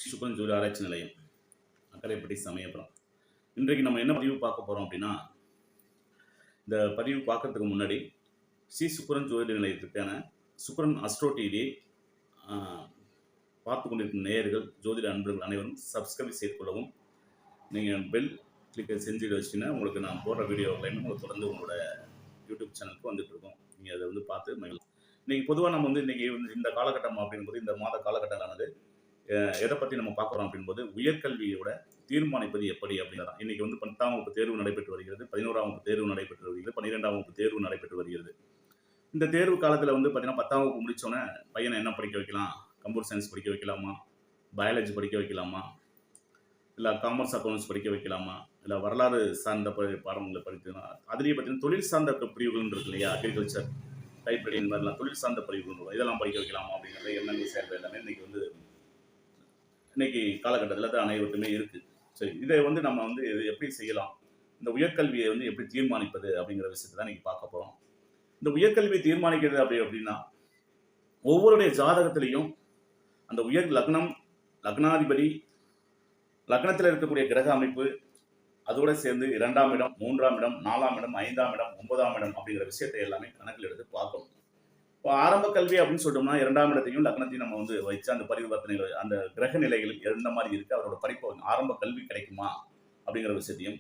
சுபன் ஜோதி ஆராய்ச்சி நிலையம் அக்கரைப்பட்டி சமயபுரம். இன்றைக்கு நம்ம என்ன பதிவு பார்க்க போகிறோம் அப்படின்னா, இந்த பதிவு பார்க்கறதுக்கு முன்னாடி சுப்ரன் ஜோதி நிலையத்துக்கான சுப்ரன் அஸ்ட்ரோ டிவியை பார்த்து கொண்டிருக்கும் நேயர்கள், ஜோதிட அன்பர்கள் அனைவரும் சப்ஸ்கிரைப் செய்து கொள்ளவும். நீங்கள் பெல் கிளிக்கை செஞ்சு வச்சிங்கன்னா உங்களுக்கு நான் போடுற வீடியோக்களை உங்களுக்கு தொடர்ந்து உங்களோட யூடியூப் சேனலுக்கு வந்துட்டு இருக்கோம். நீங்கள் அதை வந்து பார்த்து மகிழலாம். இன்றைக்கி பொதுவாக நம்ம வந்து இன்றைக்கி இந்த காலகட்டம் அப்படிங்கும்போது, இந்த மாத காலகட்டங்களானது எதை பற்றி நம்ம பார்க்குறோம் அப்படின்போது, உயர்கல்வியோட தீர்மானிப்பது எப்படி அப்படிங்கிறதான். இன்றைக்கி வந்து 10ஆம் வகுப்பு தேர்வு நடைபெற்று வருகிறது, 11ஆம் வகுப்பு தேர்வு நடைபெற்று வருகிறது, 12ஆம் வகுப்பு தேர்வு நடைபெற்று வருகிறது. இந்த தேர்வு காலத்தில் வந்து பார்த்திங்கன்னா 10ஆம் வகுப்பு முடித்தோன்னே பையனை என்ன படிக்க வைக்கலாம், கம்ப்யூட்டர் சயின்ஸ் படிக்க வைக்கலாமா, பயாலஜி படிக்க வைக்கலாமா, இல்லை காமர்ஸ் அக்கௌண்ட்ஸ் படிக்க வைக்கலாமா, இல்லை வரலாறு சார்ந்த பாடங்களை படிக்கலாம். அதுலேயே பார்த்தீங்கன்னா தொழில் சார்ந்த பிரிவுகள் இருக்கு இல்லையா, அக்ரிகல்ச்சர், டைப்ரைட்டிங், இந்த மாதிரிலாம் தொழில் சார்ந்த பிரிவுகள், இதெல்லாம் படிக்க வைக்கலாமா அப்படிங்கிறது என்னென்ன சேர்ந்த எல்லாமே இன்னைக்கு காலகட்டத்தில் தான் அனைவருக்குமே இருக்குது. சரி, இதை வந்து நம்ம வந்து இது எப்படி செய்யலாம், இந்த உயர்கல்வியை வந்து எப்படி தீர்மானிப்பது அப்படிங்கிற விஷயத்தை தான் இன்றைக்கி பார்க்க போகிறோம். இந்த உயர்கல்வியை தீர்மானிக்கிறது அப்படின்னா, ஒவ்வொருடைய ஜாதகத்திலையும் அந்த உயர் லக்னம், லக்னாதிபதி, லக்னத்தில் இருக்கக்கூடிய கிரக அமைப்பு, அதோடு சேர்ந்து 2ஆம் இடம், 3ஆம் இடம், 4ஆம் இடம், 5ஆம் இடம், 9ஆம் இடம் அப்படிங்கிற விஷயத்தை எல்லாமே கணக்கில் எடுத்து பார்க்கணும். இப்போ ஆரம்ப கல்வி அப்படின்னு சொல்லிட்டோம்னா 2ஆம் இடத்தையும் லக்னத்தையும் நம்ம வந்து வச்சு அந்த பரிவர்த்தனைகள், அந்த கிரக நிலைகள் எந்த மாதிரி இருக்குது, அவரோட படிப்பு ஆரம்ப கல்வி கிடைக்குமா அப்படிங்கிற விஷயத்தையும்,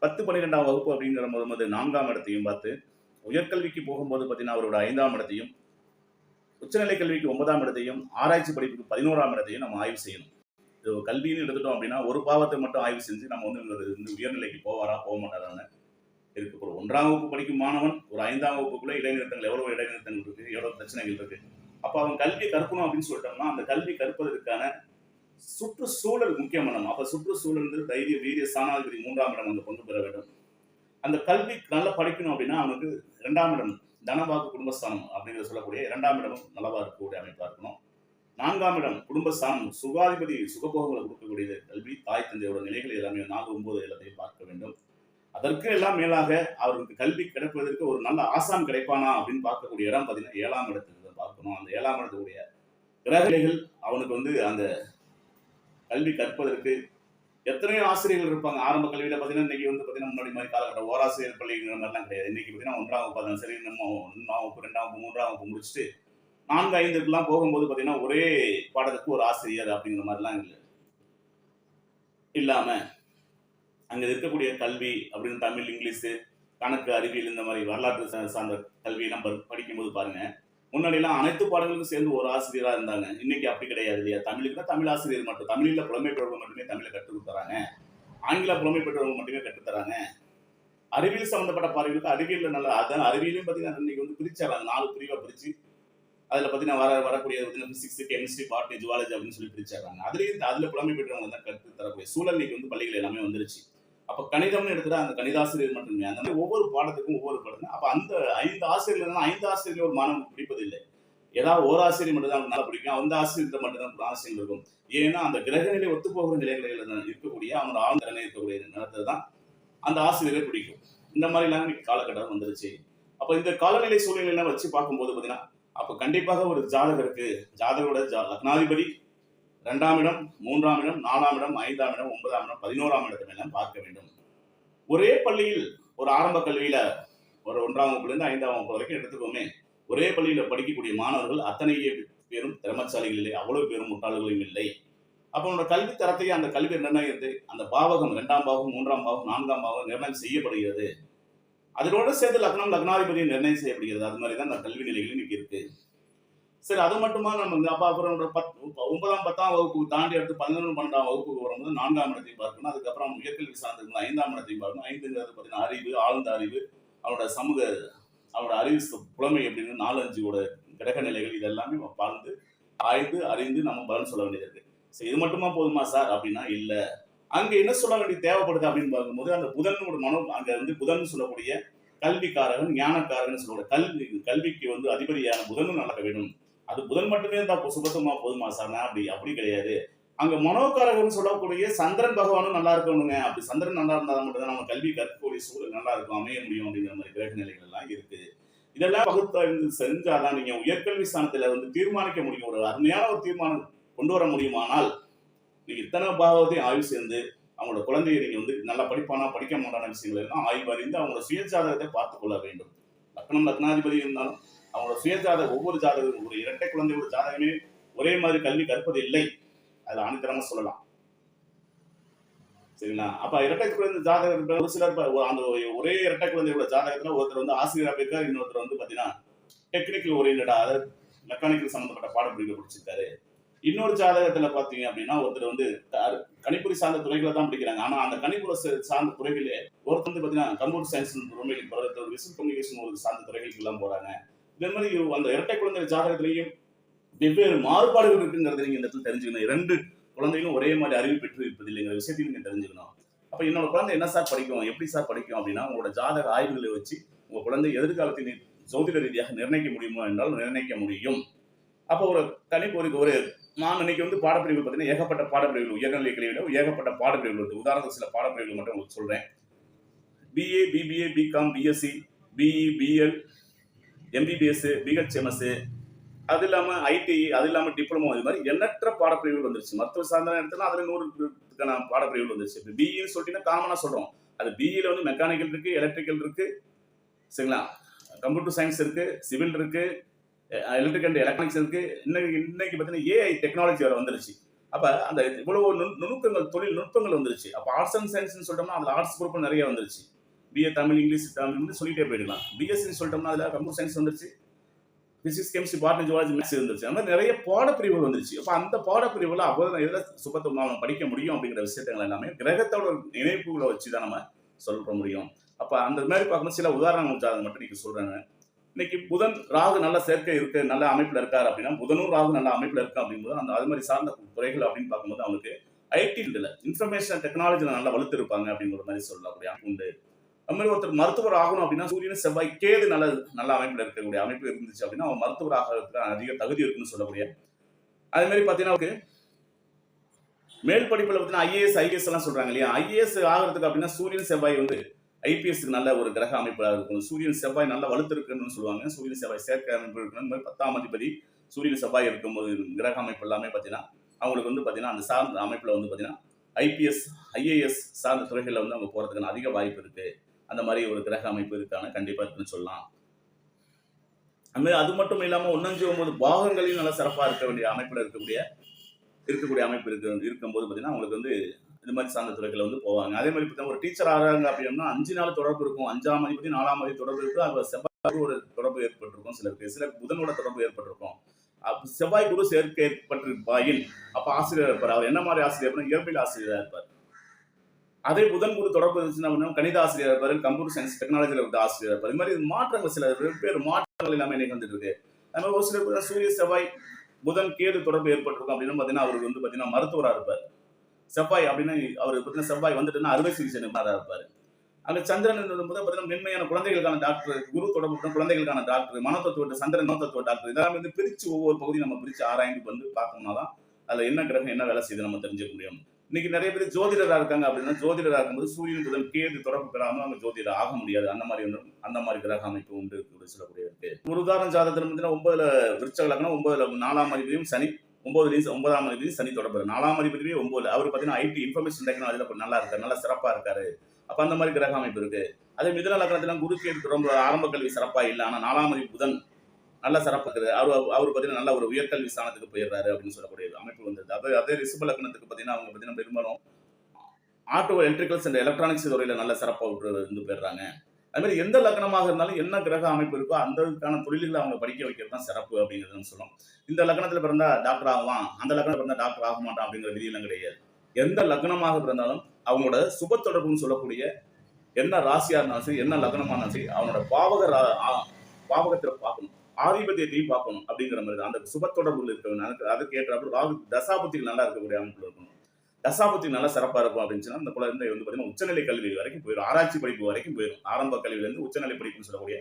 10, 12ஆம் வகுப்பு அப்படிங்கிற போது 4ஆம் இடத்தையும் பார்த்து, உயர்கல்விக்கு போகும்போது பார்த்தீங்கன்னா அவரோட 5ஆம் இடத்தையும், உச்சநிலை கல்விக்கு 9ஆம் இடத்தையும், ஆராய்ச்சி படிப்புக்கு 11ஆம் இடத்தையும் நம்ம ஆய்வு செய்யணும். இது கல்வின்னு எடுத்துட்டோம் அப்படின்னா ஒரு பாவத்தை மட்டும் ஆய்வு செஞ்சு நம்ம வந்து உயர்நிலைக்கு போவாரா போக மாட்டாரான்னு இருக்கு. ஒரு 1ஆம் வகுப்பு படிக்கும் மாணவன் ஒரு 5ஆம் வகுப்புக்குள்ள இடைநிறுத்தங்கள், எவ்வளவு இடைநிறுத்தங்கள் இருக்கு, எவ்வளவு பிரச்சனைகள் இருக்கு. அப்ப அவன் கல்வியை கற்கணும் அப்படின்னு சொல்லிட்டோம்னா அந்த கல்வி கற்பதற்கான சுற்றுச்சூழல் முக்கியம் பண்ணணும். அப்ப சுற்றுச்சூழல் தைரிய வீரிய சாணாதிபதி 3ஆம் இடம் வந்து கொண்டு பெற வேண்டும். அந்த கல்வி நல்லா படிக்கணும் அப்படின்னா அவனுக்கு 2ஆம் இடம் தனவாக்கு குடும்பஸ்தானம் அப்படிங்கிற சொல்லக்கூடிய 2ஆம் இடமும் நல்லவா இருக்கக்கூடிய அமைப்பா இருக்கணும். 4ஆம் இடம் குடும்பஸ்தானம், சுகாதிபதி சுகபோகங்களை கொடுக்கக்கூடியது. கல்வி, தாய் தந்தையோட நிலைகள் எல்லாமே 4, 9 எல்லாத்தையும் பார்க்க வேண்டும். அதற்கு எல்லாம் மேலாக அவருக்கு கல்வி கிடைப்பதற்கு ஒரு நல்ல ஆசான் கிடைப்பானா அப்படின்னு பார்க்கக்கூடிய இடம் பார்த்தீங்கன்னா 7ஆம் இடத்துக்கு பார்க்கணும். அந்த 7ஆம் இடத்துடைய கிரகநிலைகள் அவனுக்கு வந்து அந்த கல்வி கற்பதற்கு எத்தனையோ ஆசிரியர்கள் இருப்பாங்க. ஆரம்ப கல்வியில பார்த்தீங்கன்னா இன்னைக்கு வந்து பார்த்தீங்கன்னா முன்னாடி மாதிரி காலகட்டம் ஓராசிரியர் பள்ளிங்கிற மாதிரிலாம் கிடையாது. இன்னைக்கு பார்த்தீங்கன்னா 1ஆம் வகுப்பு சரி, நம்ம 1ஆம் வகுப்பு, 2ஆம் வகுப்பு, 3ஆம் வகுப்பு முடிச்சுட்டு 4, 5க்குலாம் போகும்போது பார்த்தீங்கன்னா ஒரே பாடத்துக்கு ஒரு ஆசிரியர் அப்படிங்கிற மாதிரிலாம் இல்லாம அங்கே இருக்கக்கூடிய கல்வி அப்படின்னு தமிழ், இங்கிலீஷு, கணக்கு, அறிவியல், இந்த மாதிரி வரலாற்று சார்ந்த கல்வி நம்ம படிக்கும்போது பாருங்க, முன்னாடியெல்லாம் அனைத்து பாடங்களுக்கும் சேர்ந்து ஒரு ஆசிரியராக இருந்தாங்க. இன்னைக்கு அப்படி கிடையாது இல்லையா. தமிழுக்கு தான் தமிழ் ஆசிரியர் மட்டும், தமிழில் புலமை பெற்றவர்கள் மட்டுமே தமிழை கற்றுக் கொடுத்துறாங்க, ஆங்கில புலமை பெற்றவர்கள் மட்டுமே கற்றுத்தராங்க. அறிவியல் சம்பந்தப்பட்ட பாடங்களுக்கு அறிவியல் நல்லா, அதான் அறிவியலையும் பார்த்தீங்கன்னா இன்னைக்கு வந்து பிரிச்சாங்க, 4 பிரிவாக பிரிச்சு அதில் பார்த்தீங்கன்னா வரக்கூடிய பிசிக்ஸ், கெமிஸ்ட்ரி, பாட்னி, ஜுவாலஜி அப்படின்னு சொல்லி பிரிச்சாங்க. அதில் புலமை பெற்றவங்க தான் கற்று தரக்கூடிய சூழல் இன்னைக்கு வந்து பள்ளிகள் எல்லாமே வந்துருச்சு. அப்ப கணிதம்னு எடுத்துட்டா அந்த கணிதாசிரியர் மட்டுமே, அந்த மாதிரி ஒவ்வொரு பாடத்துக்கும் ஒவ்வொரு பாடம். அப்ப அந்த 5 ஆசிரியர்கள் 5 ஆசிரியர்கள் ஒரு மாணவன் பிடிப்பதில்லை. ஏதாவது ஒரு ஆசிரியர் மட்டும் தான் நல்லா பிடிக்கும், அந்த ஆசிரியர்கிட்ட மட்டும் தான் ஆசிரியர் இருக்கும். ஏன்னா அந்த கிரகநிலை ஒத்துப்போகிற நிலைகளில் இருக்கக்கூடிய அவனோட ஆழ்ந்த இருக்கக்கூடிய நடத்துறது தான் அந்த ஆசிரியரை பிடிக்கும். இந்த மாதிரிலாம் காலகட்டம் வந்துருச்சு. அப்ப இந்த காலநிலை சூழ்நிலை வச்சு பார்க்கும்போது பார்த்தீங்கன்னா, அப்ப கண்டிப்பாக ஒரு ஜாதகருக்கு ஜாதகரோட லக்னாதிபதி 2ஆம் இடம், 3ஆம் இடம், 4ஆம் இடம், 5ஆம் இடம், 9ஆம் இடம், 11ஆம் இடத்தை பார்க்க வேண்டும். ஒரே பள்ளியில் ஒரு ஆரம்ப கல்வியில ஒரு 1ஆம் வகுப்புலேருந்து 5ஆம் வகுப்பு வரைக்கும் எடுத்துக்கோமே, ஒரே பள்ளியில படிக்கக்கூடிய மாணவர்கள் அத்தனை பேரும் திறமசாலிகள் இல்லை, அவ்வளவு பேரும் முட்டாள்களும் இல்லை. அப்ப அவனோட கல்வி தரத்தையும் அந்த கல்வி நிர்ணயத்தை அந்த பாவகம் 2ஆம் பாவகம், 3ஆம் பாவகம், 4ஆம் பாவகம் நிர்ணயம் செய்யப்படுகிறது. அதனோட சேர்ந்து லக்னம், லக்னாதிபதியும் நிர்ணயம் செய்யப்படுகிறது. அது மாதிரி தான் அந்த கல்வி நிலைகள் இன்னைக்கு இருக்கு. சரி, அது மட்டுமா நம்ம வந்து அப்போ அப்புறம் 9ஆம் 10ஆம் வகுப்பு தாண்டி எடுத்து 11, 12ஆம் வகுப்புக்கு வரும்போது 4ஆம் இடத்தையும் பார்க்கணும். அதுக்கப்புறம் உயர்கல்வி சார்ந்திருக்கும் 5ஆம் இடத்தையும் பார்க்கணும். 5ங்கிறது பார்த்தீங்கன்னா அறிவு, ஆழ்ந்த அறிவு, அவனோட சமூக, அவனோட அறிவு புலமை அப்படின்னு 4, 5ஓட கிரக நிலைகள் இதெல்லாமே நம்ம பார்த்து ஆய்ந்து அறிந்து நம்ம பலன் சொல்ல வேண்டியது இருக்கு. சரி, இது மட்டுமா போதுமா சார் அப்படின்னா இல்லை. அங்க என்ன சொல்ல வேண்டியது தேவைப்படுது அப்படின்னு பார்க்கும்போது அந்த புதனோட அங்க வந்து புதன் சொல்லக்கூடிய கல்விக்காரகன், ஞானக்காரகன் சொல்லக்கூடிய கல்விக்கு வந்து அதிபதியான புதனும் நடக்க வேண்டும். அது புதன் மட்டுமே தான் சுபத்தமா போதுமா சார்? அப்படி கிடையாது. அங்க மனோகாரகன் சொல்லக்கூடிய சந்திரன் பகவானும் நல்லா இருக்கணுங்க. அப்படி சந்திரன் நல்லா இருந்தாலும் மட்டும்தான் நம்ம கல்வி கற்கக்கூடிய சூழல் நல்லா இருக்கும், அமைய முடியும் அப்படிங்கிற மாதிரி கிரக நிலைகள் எல்லாம் இருக்கு. இதெல்லாம் பகுத்தாய்வு செஞ்சாதான் நீங்க உயர்கல்வி ஸ்தானத்துல வந்து தீர்மானிக்க முடியும். ஒரு அருமையான ஒரு தீர்மானம் கொண்டு வர முடியுமானால் நீங்க இத்தனை பாவத்தையும் ஆய்வு செய்து அவங்களோட குழந்தையை நீங்க வந்து நல்லா படிப்பானா படிக்க மாட்டான விஷயங்கள் எல்லாம் ஆய்வு அறிந்து அவங்களோட சுயஜாதகத்தை பார்த்துக் கொள்ள வேண்டும். லக்னம் லக்னாதிபதி இருந்தாலும் அவங்களோட சுயஜாதகம் ஒவ்வொரு ஜாதகம் ஒரு இரட்டை குழந்தையோட ஜாதகமே ஒரே மாதிரி கல்வி கற்பது இல்லை. அதுல ஆணித்தரமா சொல்லலாம். சரிங்களா? அப்ப இரட்டை குழந்தை ஜாதகம் ஒரு சிலர் அந்த ஒரே இரட்டை குழந்தையோட ஜாதகத்துல ஒருத்தர் வந்து ஆசிரியரா போயிருக்காரு, இன்னொருத்தர் வந்து பாத்தீங்கன்னா டெக்னிக்கல் ஓரியன்டா, அதாவது மெக்கானிக்கல் சம்பந்தப்பட்ட பாடப்பிரிவுகளை படிச்சிருக்காரு. இன்னொரு ஜாதகத்துல பாத்தீங்க அப்படின்னா ஒருத்தர் வந்து கணிப்பொறி சார்ந்த துறைகளை தான் படிக்கிறாங்க. ஆனா அந்த கணிப்பொறி சார்ந்த துறைகளே ஒருத்தர் வந்து பாத்தீங்கன்னா கம்ப்யூட்டர் சயின்ஸ் துறைகளுக்கு போறாரு, விசுவல் கம்யூனிகேஷன் ஒரு சார்ந்த துறைகளுக்கு எல்லாம் போறாங்க. இதே மாதிரி அந்த இரட்டை குழந்தை ஜாதகத்திலையும் வெவ்வேறு மாறுபாடுகள் இருக்குங்கிறத நீங்க இந்த இடத்துல தெரிஞ்சுக்கணும். 2 குழந்தைகளும் ஒரே மாதிரி அறிவு பெற்று இருப்பது இல்லைங்கிற விஷயத்தையும் நீங்க தெரிஞ்சுக்கணும். அப்ப என்னோட குழந்தை என்ன சார் படிக்கும், எப்படி சார் படிக்கும் அப்படின்னா, உங்களோட ஜாதக ஆய்வுகளை வச்சு உங்க குழந்தை எதிர்காலத்தில் ஜோதிட ரீதியாக நிர்ணயிக்க முடியுமா என்றால் நிர்ணயிக்க முடியும். அப்ப ஒரு கணிப்பொறிக்கு ஒரு நான் இன்னைக்கு வந்து பாடப்பிரிவு பார்த்தீங்கன்னா ஏகப்பட்ட பாடப்பிரிவுகள், உயர்நிலை கல்வியில ஏகப்பட்ட பாடப்பிரிவுகள் இருக்கு. உதாரணத்துக்கு சில பாடப்பிரிவுகள் மட்டும் உங்களுக்கு சொல்றேன். BA, BBA, BCom, BSc, BE, BL, MBBS, BHMS, அது இல்லாம ஐடி, அது இல்லாம டிப்ளமோ, இது மாதிரி எண்ணற்ற பாடப்பிரிவுகள் வந்துருச்சு. மருத்துவ சார்ந்த இடத்துல அதுல 100க்கான பாடப்பிரிவுகள் வந்துருச்சு. இப்போ பிஇன்னு சொல்லிட்டீங்கன்னா காமனா சொல்றோம். அது பிஇல வந்து மெக்கானிக்கல் இருக்கு, எலக்ட்ரிக்கல் இருக்கு, சரிங்களா, கம்ப்யூட்டர் சயின்ஸ் இருக்கு, சிவில் இருக்கு, எலக்ட்ரிக்கல் அண்ட் எலக்ட்ரானிக்ஸ் இருக்கு. இன்னைக்கு பார்த்தீங்கன்னா ஏஐ டெக்னாலஜி வர வந்துருச்சு. அப்ப அந்த இவ்வளவு நுணுக்கங்கள், தொழில் நுட்பங்கள் வந்துருச்சு. அப்ப ஆர்ட்ஸ் அண்ட் சயின்ஸ் சொல்லிட்டோம்னா அதுல ஆர்ட்ஸ் குரூப் நிறைய வந்துருச்சு. பிஏ தமிழ், இங்கிலீஷ், தமிழ் சொல்லிட்டே போயிடலாம். பிஎஸ்சி சொல்லிட்டோம்னா அதுல கம்ப்யூட்டர் சயின்ஸ் வந்துருச்சு, physics, chemistry, botany, zoology, maths இருந்துச்சு. அந்த மாதிரி நிறைய பாடப்பிரிவுகள் வந்துருச்சு. அப்ப அந்த பாடப்பிரிவுல அவ்வளவு எதுல சுபத்துவமா படிக்க முடியும் அப்படிங்கிற விஷயங்கள் எல்லாமே கிரகத்தோட இணைப்புகளை வச்சுதான் நம்ம சொல்ல முடியும். அப்ப அந்த மாதிரி பார்க்கும்போது சில உதாரணங்கள் மட்டும் நீங்க சொல்றேன். இன்னைக்கு புதன் ராகு நல்ல சேர்க்கை இருக்கு, நல்ல அமைப்புல இருக்காரு அப்படின்னா, புதனும் ராகு நல்ல அமைப்புல இருக்கு அப்படிங்கும்போது அந்த அது மாதிரி சார்ந்த துறைகள் அப்படின்னு பார்க்கும்போது அவங்களுக்கு ஐடி ஃபீல்டுல இன்ஃபர்மேஷன் டெக்னாலஜில நல்லா வலுத்து இருப்பாங்க அப்படிங்கிற மாதிரி சொல்லக்கூடிய உண்டு. அது மாதிரி ஒருத்தர் மருத்துவர் ஆகணும் அப்படின்னா சூரியன் செவ்வாய் கேது நல்ல அமைப்புல இருக்கக்கூடிய அமைப்பு இருந்துச்சு அப்படின்னா அவன் மருத்துவர் ஆகிறதுக்கு அதிக தகுதி இருக்குன்னு சொல்லக்கூடிய. அதே மாதிரி பாத்தீங்கன்னா மேல் படிப்புல பார்த்தீங்கன்னா ஐஏஎஸ், ஐபிஎஸ் எல்லாம் சொல்றாங்க இல்லையா? ஐஏஎஸ் ஆகிறதுக்கு அப்படின்னா சூரியன் செவ்வாய் வந்து ஐபிஎஸ்க்கு நல்ல ஒரு கிரக அமைப்பாக இருக்கும். சூரியன் செவ்வாய் நல்லா வலுத்து இருக்குன்னு சொல்லுவாங்க. சூரியன் செவ்வாய் சேர்க்கை அமைப்பு இருக்கணும். இந்த மாதிரி 10ஆம் அதிபதி சூரியன் செவ்வாய் இருக்கும்போது கிரக அமைப்பு எல்லாமே பார்த்தீங்கன்னா அவங்களுக்கு வந்து பார்த்தீங்கன்னா அந்த சார்ந்த அமைப்புல வந்து பார்த்தீங்கன்னா ஐபிஎஸ், ஐஏஎஸ் சார்ந்த துறைகளில் வந்து அவங்க போறதுக்கான அதிக வாய்ப்பு இருக்கு. அந்த மாதிரி ஒரு கிரக அமைப்பு இருக்கான கண்டிப்பா இருக்குன்னு சொல்லலாம். அது மட்டும் இல்லாம 1-9 பாகங்களையும் நல்லா சிறப்பா இருக்க வேண்டிய அமைப்புல இருக்கக்கூடிய அமைப்பு இருக்கும்போது பார்த்தீங்கன்னா அவங்களுக்கு வந்து இது மாதிரி சார்ந்த துறைகளை வந்து போவாங்க. அதே மாதிரி பார்த்தா ஒரு டீச்சர் ஆகிறாங்க அப்படின்னா 5 நாள் தொடர்பு இருக்கும். 5ஆம் அதிபதி 4ஆம் அதிபதி தொடர்பு இருக்கும். அது செவ்வாய் ஒரு தொடர்பு ஏற்பட்டிருக்கும். சிலருக்கு புதனோட தொடர்பு ஏற்பட்டிருக்கும். செவ்வாய் குரு சேர்க்கை ஏற்பட்டிருப்பாயின் அப்ப ஆசிரியர் இருப்பார். அவர் என்ன மாதிரி ஆசிரியர்? இயற்பியல் ஆசிரியராக இருப்பார். அதே புதன் குரு தொடர்பு இருந்துச்சுன்னா கணித ஆசிரியர் இருப்பாரு, கம்ப்யூட்டர் சயின்ஸ் டெக்னாலஜியில் இருக்க ஆசிரியர் இருப்பார். இது மாதிரி மாற்றங்கள் சில வெவ்வேறு மாற்றங்கள் எல்லாமே நிகழ்ந்துட்டு இருக்கு. அது மாதிரி ஒரு சில சூரிய செவ்வாய் புதன் கேது தொடர்பு ஏற்பட்டிருக்கும் அப்படின்னு பார்த்தீங்கன்னா அவருக்கு வந்து பார்த்தீங்கன்னா மருத்துவராக இருப்பார். செவ்வாய் அப்படின்னா அவர் பார்த்தீங்கன்னா செவ்வாய் வந்துட்டுன்னா அறுவை சிகிச்சை நிபுணராக இருப்பார். அங்க சந்திரன் பார்த்தீங்கன்னா மென்மையான குழந்தைகளுக்கான டாக்டர், குரு தொடர்பு குழந்தைகளுக்கான டாக்டர், மனோதத்துவ சந்திரன் மனோதத்துவ டாக்டர், இதெல்லாம் வந்து பிரிச்சு ஒவ்வொரு பகுதியும் நம்ம பிரிச்சு ஆராய்ந்து வந்து பார்த்தோம்னா தான் அதுல என்ன கிரகம் என்ன வேலை செய்யுது நம்ம தெரிஞ்சுக்க முடியும். இன்னைக்கு நிறைய பேர் ஜோதிடரா இருக்காங்க அப்படின்னா ஜோதிடரா இருக்கும்போது சூரியன் புதன் கேது தொடர்பு பெறாம அவங்க ஜோதிடர் ஆக முடியாது. அந்த மாதிரி கிரக அமைப்பு உண்டு சொல்லக்கூடிய இருக்கு. ஒரு உதாரண ஜாதகத்துல பார்த்தீங்கன்னா 9ல விருச்சக லக்னம், 9ல 4ஆம் அதிபதியும் சனி, 9ஆம் அதிபதியும் சனி தொடர்பு, 4ஆம் அதிபதியே 9. அவர் பார்த்தீங்கன்னா ஐடி இன்ஃபர்மேஷன் டெக்னாலஜில நல்லா இருக்காரு, நல்லா சிறப்பா இருக்காரு. அப்ப அந்த மாதிரி கிரக அமைப்பு இருக்கு. அதே மிதுன லக்னத்துல குரு கேது ரொம்ப ஆரம்ப கல்வி சிறப்பா இல்லை, ஆனா 4ஆம் அதிபதி புதன் நல்லா சிறப்பு இருக்குது. அவர் பார்த்தீங்கன்னா நல்ல ஒரு உயர்கல்வி ஸ்தானத்துக்கு போயிடுறாரு அப்படின்னு சொல்லக்கூடிய அமைப்பு வந்தது. அதே ரிஷப லக்னத்துக்கு பார்த்தீங்கன்னா அவங்க பார்த்தீங்கன்னா பெரும்பாலும் ஆட்டோ எலக்ட்ரிக்கல்ஸ் அண்ட் எலக்ட்ரானிக்ஸ் துறையில நல்ல சிறப்பாக இருந்து போயிடுறாங்க. அது மாதிரி எந்த லக்னமாக இருந்தாலும் என்ன கிரக அமைப்பு இருக்கோ அந்தக்கான தொழில்களை அவங்க படிக்க வைக்கிறது தான் சிறப்பு அப்படிங்கிறது சொல்லணும். இந்த லக்னத்துல பிறந்தா டாக்டர் ஆகலாம், அந்த லக்னத்துல பிறந்தா டாக்டர் ஆக மாட்டான் அப்படிங்கிற விதியெல்லாம் கிடையாது. எந்த லக்னமாக பிறந்தாலும் அவங்களோட சுப தொடர்புன்னு சொல்லக்கூடிய என்ன ராசியா இருந்தாலும் சரி, என்ன லக்னமா இருந்தாலும் சரி, அவனோட பாவகத்துல பார்க்கணும், ஆதிபத்தியத்தையும் பார்க்கணும் அப்படிங்கிற மாதிரி தான். அந்த சுப தொடர்புகள் இருக்கணும். அதுக்கு ஏற்றாப்புல ராகு தசாபுத்திகள் நல்லா இருக்கக்கூடிய அமைப்புல இருக்கணும். தசாபுத்தி நல்லா சிறப்பா இருக்கும் அப்படின்னு அந்த குழந்தை வந்து பார்த்தீங்கன்னா உச்சநிலை கல்வி வரைக்கும் போயிடும், ஆராய்ச்சி படிப்பு வரைக்கும் போயிடும். ஆரம்ப கல்வியில இருந்து உச்சநிலை படிப்புன்னு சொல்லக்கூடிய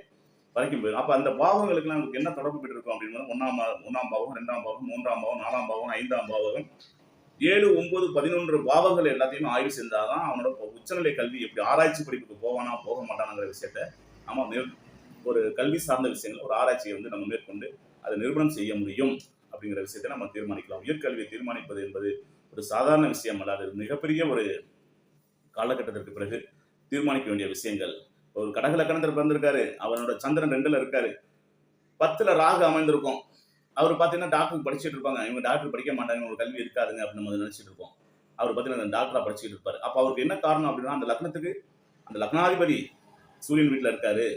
வரைக்கும் போயிடும். அப்ப அந்த பாவங்களுக்குலாம் நமக்கு என்ன தொடர்பு பெற்று இருக்கும் அப்படின்னு 1ஆம் பாவகம், 2ஆம் பாவகம், 3ஆம் பாவகம், 4ஆம் பாவகம், 5ஆம் பாவகம், 7, 9, 11 பாவங்கள் எல்லாத்தையுமே ஆய்வு செஞ்சாதான் அவனோட உச்சநிலை கல்வி எப்படி ஆராய்ச்சி படிப்புக்கு போவானா போக மாட்டானுங்கிற விஷயத்த நம்ம ஒரு கல்வி சார்ந்த விஷயங்கள் ஒரு ஆராய்ச்சியை வந்து நம்ம மேற்கொண்டு அதை நிரூபணம் செய்ய முடியும் அப்படிங்கிற விஷயத்தை நம்ம தீர்மானிக்கலாம். உயர்கல்வியை தீர்மானிப்பது என்பது ஒரு சாதாரண விஷயம் அல்ல. அது மிகப்பெரிய ஒரு காலகட்டத்திற்கு பிறகு தீர்மானிக்க வேண்டிய விஷயங்கள். ஒரு கடக லக்கணத்துல பிறந்திருக்காரு, அவரோட சந்திரன் 2ல இருக்காரு, 10ல ராகு அமைந்திருக்கும். அவர் பார்த்தீங்கன்னா டாக்டருக்கு படிச்சுட்டு இருப்பாங்க. இவங்க டாக்டர் படிக்க மாட்டாங்க, இவங்களுக்கு கல்வி இருக்காதுங்க அப்படின்னு நம்ம நினைச்சிட்டு இருப்போம். அவர் பார்த்தீங்கன்னா டாக்டரா படிச்சுட்டு இருப்பாரு. அப்ப அவருக்கு என்ன காரணம் அப்படின்னா, அந்த லக்னத்துக்கு அந்த லக்னாதிபதி சூரியன் வீட்ல இருக்காரு.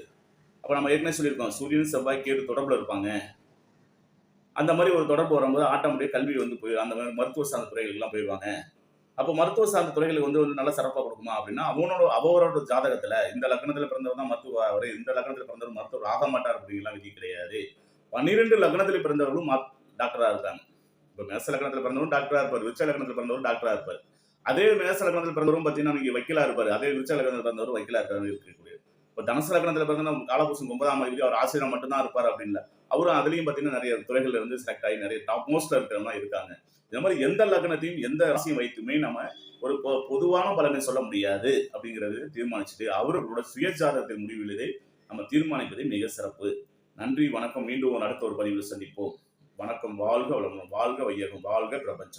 அப்ப நம்ம ஏற்கனவே சொல்லியிருக்கோம், சூரியன், செவ்வாய், கேது தொடர்புல இருப்பாங்க. அந்த மாதிரி ஒரு தொடர்பு வரும்போது ஆட்டோமேட்டிக்கா கல்வி வந்து போய் அந்த மாதிரி மருத்துவ சார்ந்த துறைகளுக்கெல்லாம் போயிருவாங்க. அப்போ மருத்துவ சார்ந்த துறைகளுக்கு வந்து நல்லா சிறப்பா குடுக்குமா அப்படின்னா, அவரோட ஜாதகத்துல இந்த லக்னத்துல பிறந்தவர் தான் மருத்துவர் ஆவாரு, இந்த லக்னத்துல பிறந்தவர் மருத்துவர் ஆக மாட்டார் அப்படின்லாம் விதி கிடையாது. 12 லக்னத்துல பிறந்தவர்களும் டாக்டரா இருக்காங்க. இப்ப மேச லக்னத்துல பிறந்தவரும் டாக்டரா இருப்பாரு, விருச்ச லக்னத்துல பிறந்தவரும் டாக்டரா இருப்பாரு. அதே மேச லக்னத்துல பிறந்தவரும் பார்த்தீங்கன்னா, நீங்க வக்கீலா இருப்பாரு. அதே விருச்ச லக்னத்துல பிறந்தவரும் வக்கீலா இருக்கக்கூடியது. இப்ப தனுசு லக்னத்துல பிறந்தவங்க காலபுருஷன் 9ஆம் அதிபதி அவர் ஆசிரியரா மட்டும் தான் இருப்பாரு அப்படின்னு இல்ல. அவரும் அதுலயும் பார்த்தீங்கன்னா நிறைய துறைகள்ல வந்து செலக்ட் ஆகி நிறைய டாப் மோஸ்ட்ல இருக்கிறவங்க இருக்காங்க. இந்த மாதிரி எந்த லக்னத்தையும் எந்த ராசியும் வைத்துமே நம்ம ஒரு பொதுவான பலனை சொல்ல முடியாது அப்படிங்கிறது தீர்மானிச்சுட்டு அவர்களோட சுயஜாதகத்தின் முடிவிலே நம்ம தீர்மானிப்பதே மிக சிறப்பு. நன்றி, வணக்கம். மீண்டும் அடுத்த ஒரு பதிவில் சந்திப்போம். வணக்கம். வாழ்க வளமுடன், வாழ்க வையகம், வாழ்க பிரபஞ்சம்.